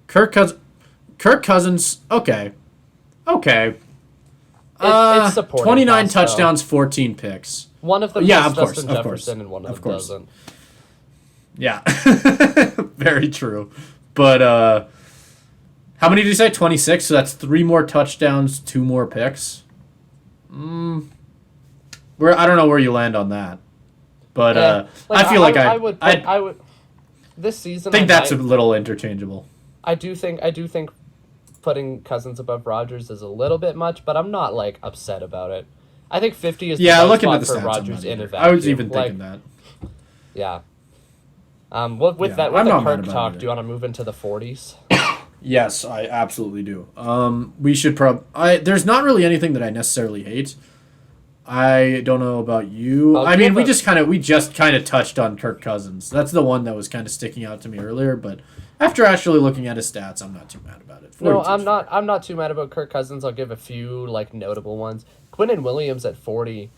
Kirk Cousins. Okay. It's supporting 29 pass, touchdowns, 14 picks. One of them has Justin Jefferson and one of them doesn't. Yeah. Very true. But how many did you say? 26? So that's 3 more touchdowns, 2 more picks. I don't know where you land on that. But I feel like I would this season think that's a little interchangeable. I do think putting Cousins above Rodgers is a little bit much, but I'm not like upset about it. I think 50 is Yeah, the right looking at spot the for stats, I'm Rodgers not in a either. vacuum. I was even thinking that. Yeah. Well, with Yeah, that, with I'm the not mad Kirk about talk, it. do you want to move into the 40s? Yes, I absolutely do. We should there's not really anything that I necessarily hate. I don't know about you. Oh, I do you mean, have we just kind of touched on Kirk Cousins. That's the one that was kind of sticking out to me earlier. But after actually looking at his stats, I'm not too mad about it. No, 42 is fair. I'm not too mad about Kirk Cousins. I'll give a few like notable ones. Quinnen Williams at 40.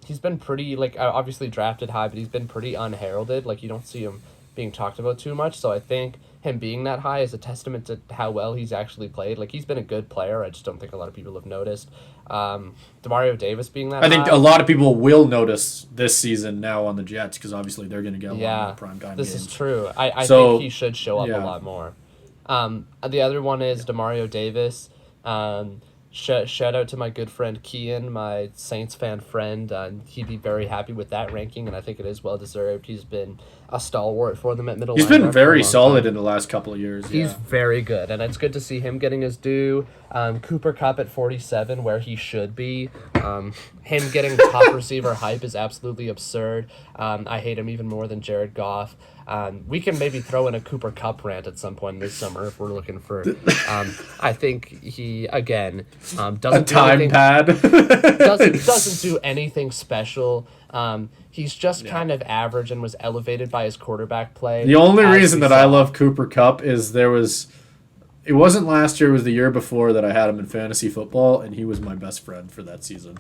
He's been pretty obviously drafted high, but he's been pretty unheralded. Like you don't see him being talked about too much. So I think him being that high is a testament to how well he's actually played. Like he's been a good player. I just don't think a lot of people have noticed. Demario Davis being that I think high. a lot of people will notice this season now on the Jets because obviously they're going to get a lot Yeah, more prime time this games. is true. I So, think he should show up a yeah. lot more. The other one is Demario Davis. Shout out to my good friend Kian, my Saints fan friend. He'd be very happy with that ranking, and I think it is well deserved. He's been a stalwart for them at middle. He's been linebacker for a very long solid time. in the last couple of years. He's Yeah. very good, and it's good to see him getting his due. Cooper Kupp at 47, where he should be. Him getting top receiver hype is absolutely absurd. I hate him even more than Jared Goff. We can maybe throw in a Cooper Kupp rant at some point this summer if we're looking for. I think he again A doesn't do time anything, pad. doesn't do anything special. He's just kind of average and was elevated by his quarterback play. The only as reason we that I saw. love Cooper Kupp is it wasn't last year, it was the year before that I had him in fantasy football, and he was my best friend for that season.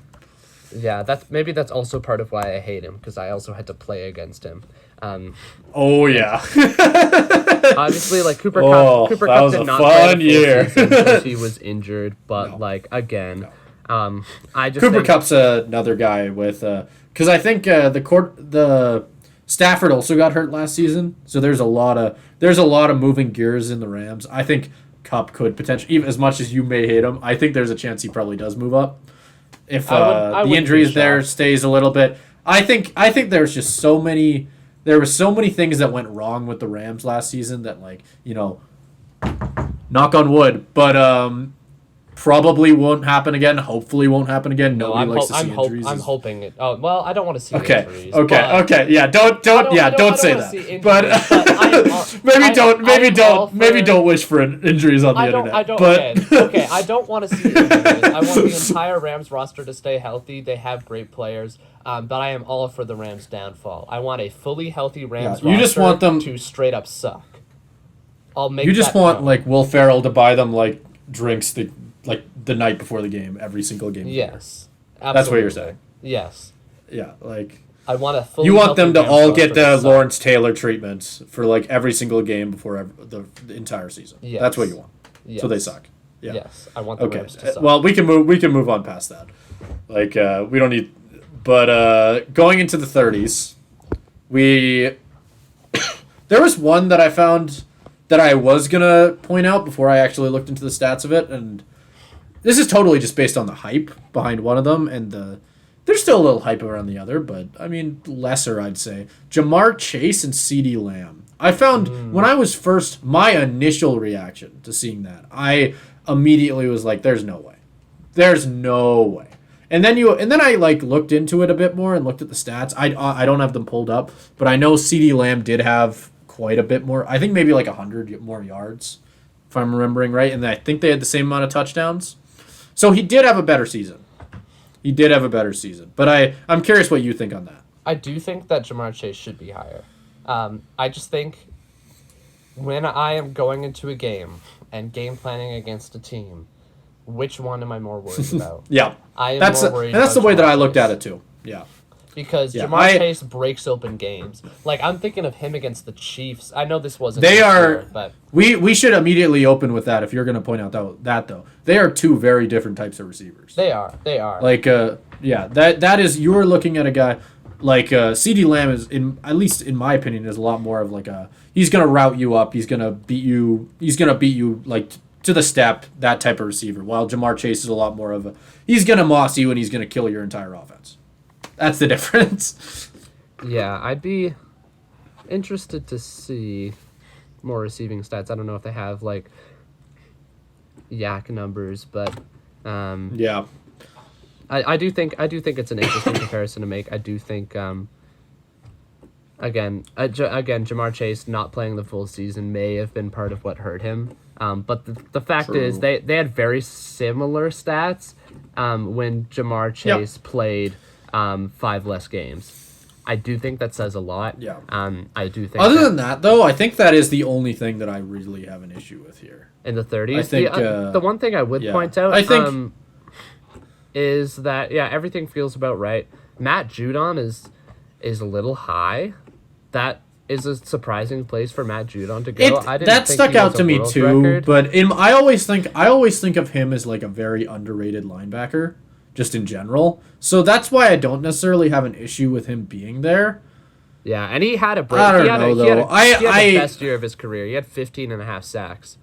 Yeah, that's also part of why I hate him because I also had to play against him. Oh, yeah. Obviously, like Cooper Oh, Kupp, Cooper that Kupp was did a not fun play the full year. season because he was injured. But No. like again, I just Cooper think, Kupp's another guy with because I think the Stafford also got hurt last season, so there's a lot of moving gears in the Rams. I think Kupp could potentially, even as much as you may hate him, I think there's a chance he probably does move up if I the wouldn't injuries be there shocked. stays a little bit. I think there's just so many. There were so many things that went wrong with the Rams last season that knock on wood, but probably won't happen again. Hopefully won't happen again. No, Nobody likes to see I'm injuries. hoping it. Oh well, I don't want to see Okay. injuries. Okay. but Okay. Yeah. Don't say wanna that. see injuries, But I am all- maybe don't wish for injuries on the internet. Okay, I don't want to see injuries. I want the entire Rams roster to stay healthy. They have great players, but I am all for the Rams' downfall. I want a fully healthy Rams Yeah, you just roster want them- to straight up suck. I'll make You just that want known. like Will Ferrell to buy them like drinks the night before the game, every single game. Yes. That's what you're absolutely. saying. Yes. Yeah. Like I want a fully you want them to healthy Rams all get roster the to suck. Lawrence Taylor treatment for like every single game before the entire season. Yes. That's what you want. Yes. So they suck. Yeah. Yes, I want the Okay. Rams to suck. Well, we can move on past that. Like we don't need, but going into the 30s, there was one that I found that I was gonna point out before I actually looked into the stats of it, and this is totally just based on the hype behind one of them, and there's still a little hype around the other, but I mean lesser, I'd say. Jamar Chase and CeeDee Lamb. I found when I was first, my initial reaction to seeing that, I immediately was like, "There's no way, there's no way." And then I like looked into it a bit more and looked at the stats. I don't have them pulled up, but I know CeeDee Lamb did have quite a bit more. I think maybe like 100 more yards, if I'm remembering right, and I think they had the same amount of touchdowns. So he did have a better season. But I'm curious what you think on that. I do think that Jamar Chase should be higher. I just think when I am going into a game and game planning against a team, which one am I more worried about? Yeah, I am that's more worried and that's the about way that Jamar I looked Chase. at it too. Yeah. Because Yeah, Jamar Chase breaks open games. Like, I'm thinking of him against the Chiefs. I know this wasn't They this are- year, but We should immediately open with that if you're going to point out that though. They are two very different types of receivers. they are. Like that is, you're looking at a guy like CeeDee Lamb is, at least in my opinion, is a lot more of like he's going to route you up, he's going to beat you like to the step, that type of receiver. While Jamar Chase is a lot more of he's going to moss you and he's going to kill your entire offense. That's the difference. yeah, I'd be interested to see more receiving stats. I don't know if they have, like, yak numbers, but Yeah. I do think it's an interesting comparison to make. I do think again Jamar Chase not playing the full season may have been part of what hurt him. But the fact True. is they had very similar stats when Jamar Chase played 5 less games. I do think that says a lot. Yeah. I do think Other than that, though, I think that is the only thing that I really have an issue with here. in the 30s. I think, The one thing I would point out I think is that everything feels about right. Matt Judon is a little high. That is a surprising place for Matt Judon to go. I didn't that think stuck he out was to a me world too, record. but I always think of him as like a very underrated linebacker, just in general. So that's why I don't necessarily have an issue with him being there. Yeah, and he had a break. I don't he had know, a, he had, though. a, he had I- the best year of his career. He had 15 and a half sacks.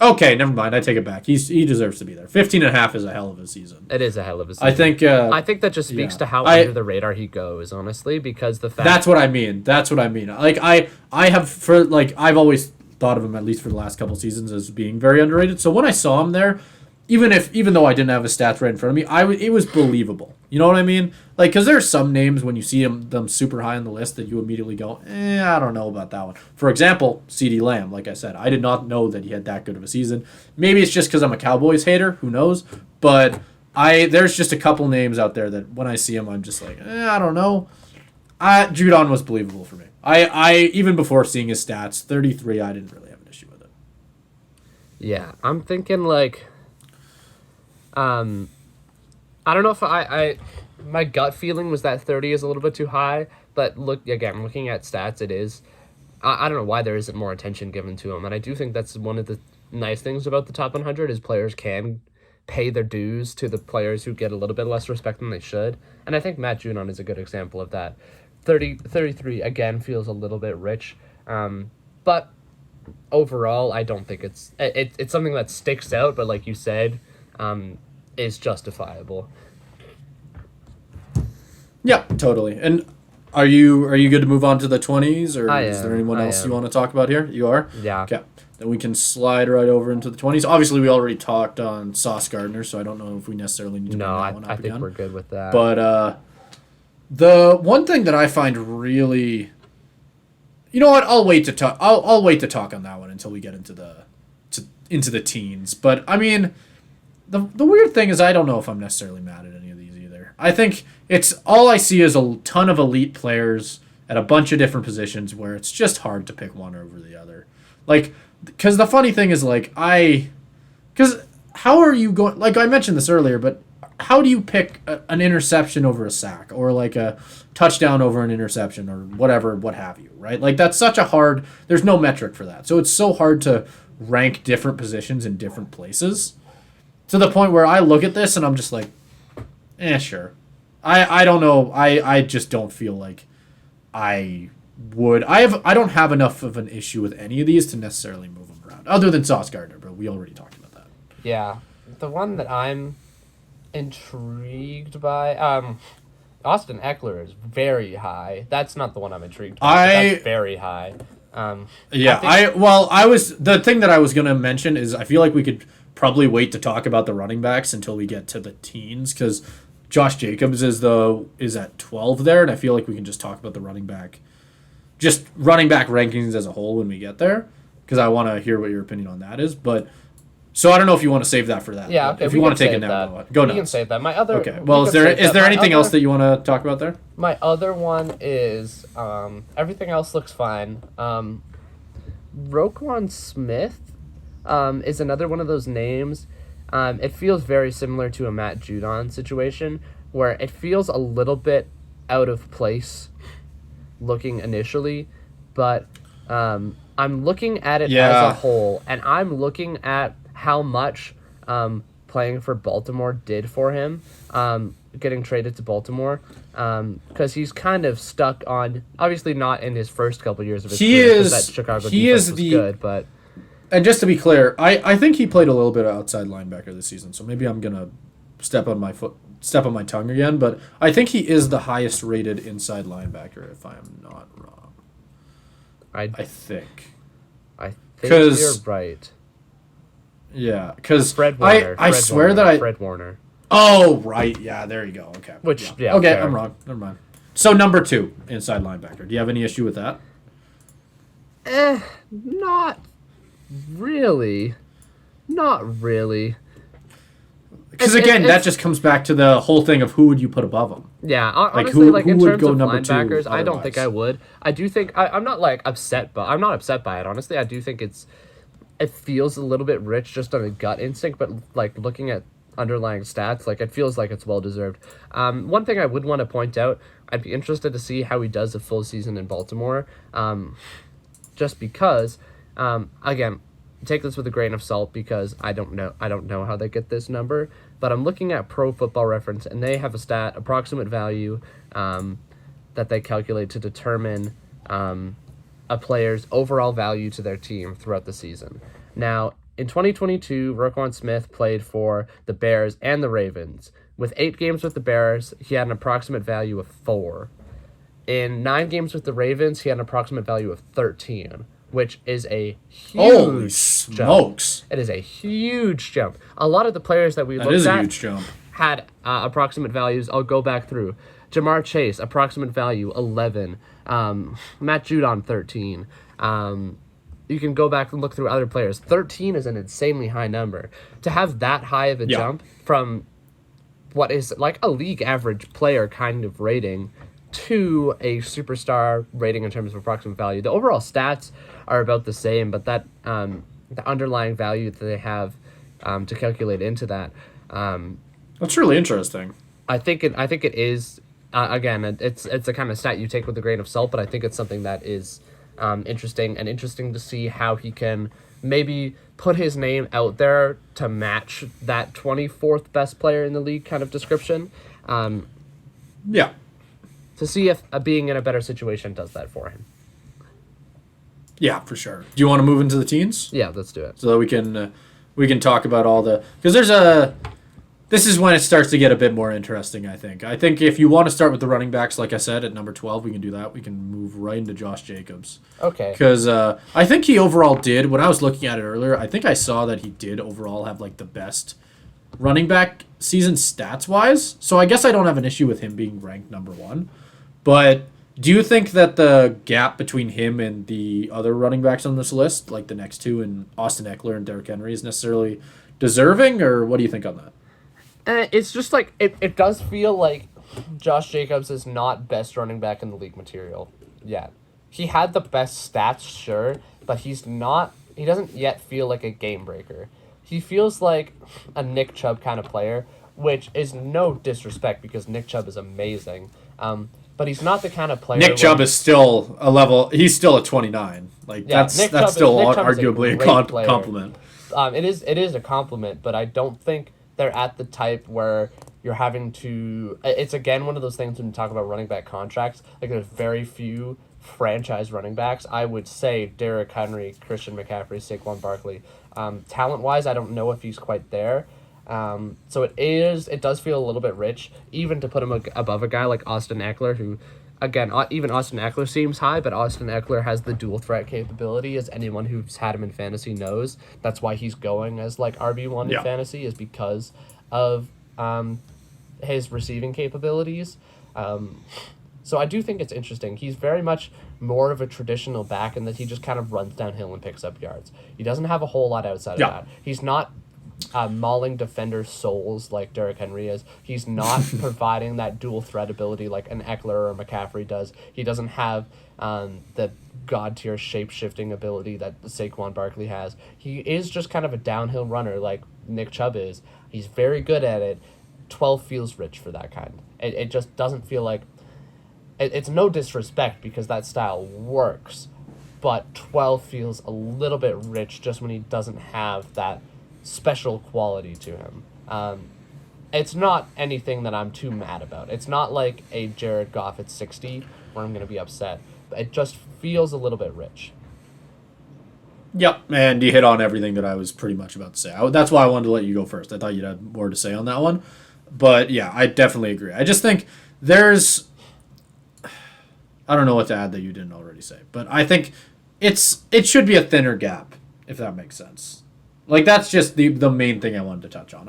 Okay, never mind. I take it back. He deserves to be there. 15.5 is a hell of a season. It is a hell of a season. I think that just speaks yeah. to how I- under the radar he goes, honestly, because the fact that's what I mean. Like I have for like I've always thought of him, at least for the last couple seasons, as being very underrated. So when I saw him there, even though I didn't have his stats right in front of me, it was believable. You know what I mean? Like, because there are some names when you see them super high on the list that you immediately go, I don't know about that one. For example, CeeDee Lamb. Like I said, I did not know that he had that good of a season. Maybe it's just because I'm a Cowboys hater. Who knows? But there's just a couple names out there that when I see them, I'm just like, I don't know. Judon was believable for me. I even before seeing his stats, 33, I didn't really have an issue with it. Yeah, I'm thinking like, I don't know if my gut feeling was that 30 is a little bit too high, but looking at stats, it is. I don't know why there isn't more attention given to him, and I do think that's one of the nice things about the top 100 is players can pay their dues to the players who get a little bit less respect than they should, and I think Matt Judon is a good example of that. 33 again feels a little bit rich, but overall I don't think it's something that sticks out, but like you said, is justifiable. Yeah, totally. And are you good to move on to the 20s, or is there anyone I else am. you want to talk about here? You are? Yeah. Okay. Then we can slide right over into the 20s. Obviously, we already talked on Sauce Gardner, so I don't know if we necessarily need to bring No, that one up I think again. we're good with that. But the one thing that I find really, you know what? I'll wait to talk. I'll wait to talk on that one until we get into the teens. But I mean, the weird thing is I don't know if I'm necessarily mad at any of these either. I think it's all I see is a ton of elite players at a bunch of different positions where it's just hard to pick one over the other. Like, because the funny thing is because how are you going? Like I mentioned this earlier, but how do you pick an interception over a sack, or like a touchdown over an interception, or whatever, what have you, right? Like that's such a hard. There's no metric for that, so it's so hard to rank different positions in different places. To the point where I look at this and I'm just like, sure. I don't know. I just don't feel like I would. I don't have enough of an issue with any of these to necessarily move them around, other than Sauce Gardner, but we already talked about that. Yeah, the one that I'm intrigued by, Austin Eckler is very high. That's not the one I'm intrigued by. But that's very high. Yeah, the thing that I was gonna mention is I feel like we could probably wait to talk about the running backs until we get to the teens, because Josh Jacobs is at 12 there, and I feel like we can just talk about the running back rankings as a whole when we get there, because I want to hear what your opinion on that is. But so I don't know if you want to save that for that. Yeah, but okay. if you want to take it now, go We nuts. can save that. My other. Okay. Well, is there anything else that you want to talk about there? My other one is everything else looks fine. Roquan Smith is another one of those names. It feels very similar to a Matt Judon situation, where it feels a little bit out of place looking initially, but I'm looking at it as a whole, and I'm looking at how much playing for Baltimore did for him, getting traded to Baltimore, because he's kind of stuck on, obviously not in his first couple years of his career, because that Chicago defense was good, but... And just to be clear, I think he played a little bit of outside linebacker this season, so maybe I'm gonna step on my tongue again, but I think he is the highest rated inside linebacker, if I am not wrong. I think. I think you're right. Yeah, because Fred Warner. I swear that Fred Warner. Oh, right. Yeah, there you go. Okay. Which, yeah, okay, fair. I'm wrong. Never mind. So number 2, inside linebacker. Do you have any issue with that? Not really. Not really. Because again, that just comes back to the whole thing of who would you put above him. Yeah, Like, honestly, who in would terms go of number 2 linebackers, I don't think otherwise? I would. I do think I'm not like upset, but I'm not upset by it. Honestly, I do think it feels a little bit rich just on a gut instinct, but like looking at underlying stats, like it feels like it's well deserved. One thing I would want to point out, I'd be interested to see how he does a full season in Baltimore, just because, again, take this with a grain of salt because I don't know how they get this number, but I'm looking at Pro Football Reference and they have a approximate value that they calculate to determine a player's overall value to their team throughout the season. Now, in 2022, Roquan Smith played for the Bears and the Ravens. With 8 games with the Bears, he had an approximate value of 4. In 9 games with the Ravens, he had an approximate value of 13, which is a Holy huge smokes. jump. It is a huge jump. A lot of the players that we That looked is a at huge jump. had approximate values. I'll go back through. Jamar Chase, approximate value 11. Matt Judon, 13. You can go back and look through other players. 13 is an insanely high number. To have that high of a Yeah. jump from what is like a league average player kind of rating to a superstar rating in terms of approximate value. The overall stats are about the same, but that the underlying value that they have to calculate into that, That's really interesting. I think it is again it's a kind of stat you take with a grain of salt, but I think it's something that is interesting to see how he can maybe put his name out there to match that 24th best player in the league kind of description. Yeah. To see if being in a better situation does that for him. Yeah, for sure. Do you want to move into the teens? Yeah, let's do it. So that we can talk about all the... Because this is when it starts to get a bit more interesting, I think. I think if you want to start with the running backs, like I said, at number 12, we can do that. We can move right into Josh Jacobs. Okay. Because I think he overall did, when I was looking at it earlier, I think I saw that he did overall have like the best running back season stats-wise. So I guess I don't have an issue with him being ranked number 1. But do you think that the gap between him and the other running backs on this list, like the next 2 in Austin Eckler and Derrick Henry, is necessarily deserving, or what do you think on that? It's just like it does feel like Josh Jacobs is not best running back in the league material yet. He had the best stats, sure, but he doesn't yet feel like a game breaker. He feels like a Nick Chubb kind of player, which is no disrespect because Nick Chubb is amazing. But he's not the kind of player. Nick Chubb is still a level. He's still a 29. Like Yeah, that's Nick that's Chubb still Nick Chubb is a arguably a great player. compliment. It is a compliment, but I don't think they're at the type where you're having to. It's again one of those things when you talk about running back contracts. Like there's very few franchise running backs. I would say Derrick Henry, Christian McCaffrey, Saquon Barkley. Talent wise, I don't know if he's quite there. So it does feel a little bit rich, even to put him above a guy like Austin Eckler, who, again, even Austin Eckler seems high, but Austin Eckler has the dual threat capability, as anyone who's had him in fantasy knows. That's why he's going as like RB1 in fantasy, is because of his receiving capabilities. So I do think it's interesting. He's very much more of a traditional back in that he just kind of runs downhill and picks up yards. He doesn't have a whole lot outside of that. He's not mauling defender souls like Derrick Henry is. He's not providing that dual threat ability like an Eckler or a McCaffrey does. He doesn't have the god tier shape shifting ability that Saquon Barkley has. He is just kind of a downhill runner like Nick Chubb is. He's very good at it. 12 feels rich for that kind. It just doesn't feel like it's no disrespect because that style works, but 12 feels a little bit rich just when he doesn't have that special quality to him. It's not anything that I'm too mad about. It's not like a Jared Goff at 60 where I'm going to be upset. But it just feels a little bit rich. Yep, and you hit on everything that I was pretty much about to say. That's why I wanted to let you go first. I thought you'd have more to say on that one. But yeah, I definitely agree. I just think there's... I don't know what to add that you didn't already say. But I think it should be a thinner gap, if that makes sense. Like, that's just the main thing I wanted to touch on.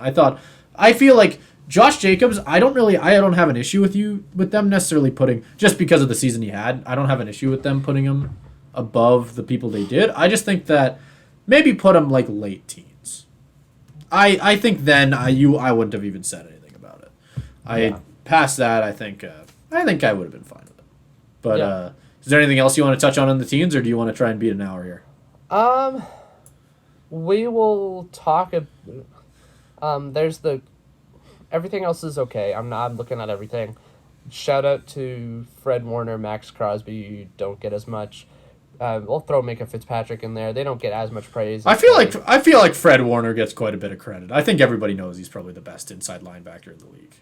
I feel like Josh Jacobs, I don't have an issue with them necessarily putting, just because of the season he had. I don't have an issue with them putting him above the people they did. I just think that maybe put him like late teens. I think then I wouldn't have even said anything about it. Past that, I think I would have been fine with it. But is there anything else you want to touch on in the teens, or do you want to try and beat an hour here? We will talk. There's the everything else is okay. I'm looking at everything. Shout out to Fred Warner, Max Crosby. You don't get as much. We'll throw Minka Fitzpatrick in there. They don't get as much praise. I feel like Fred Warner gets quite a bit of credit. I think everybody knows he's probably the best inside linebacker in the league.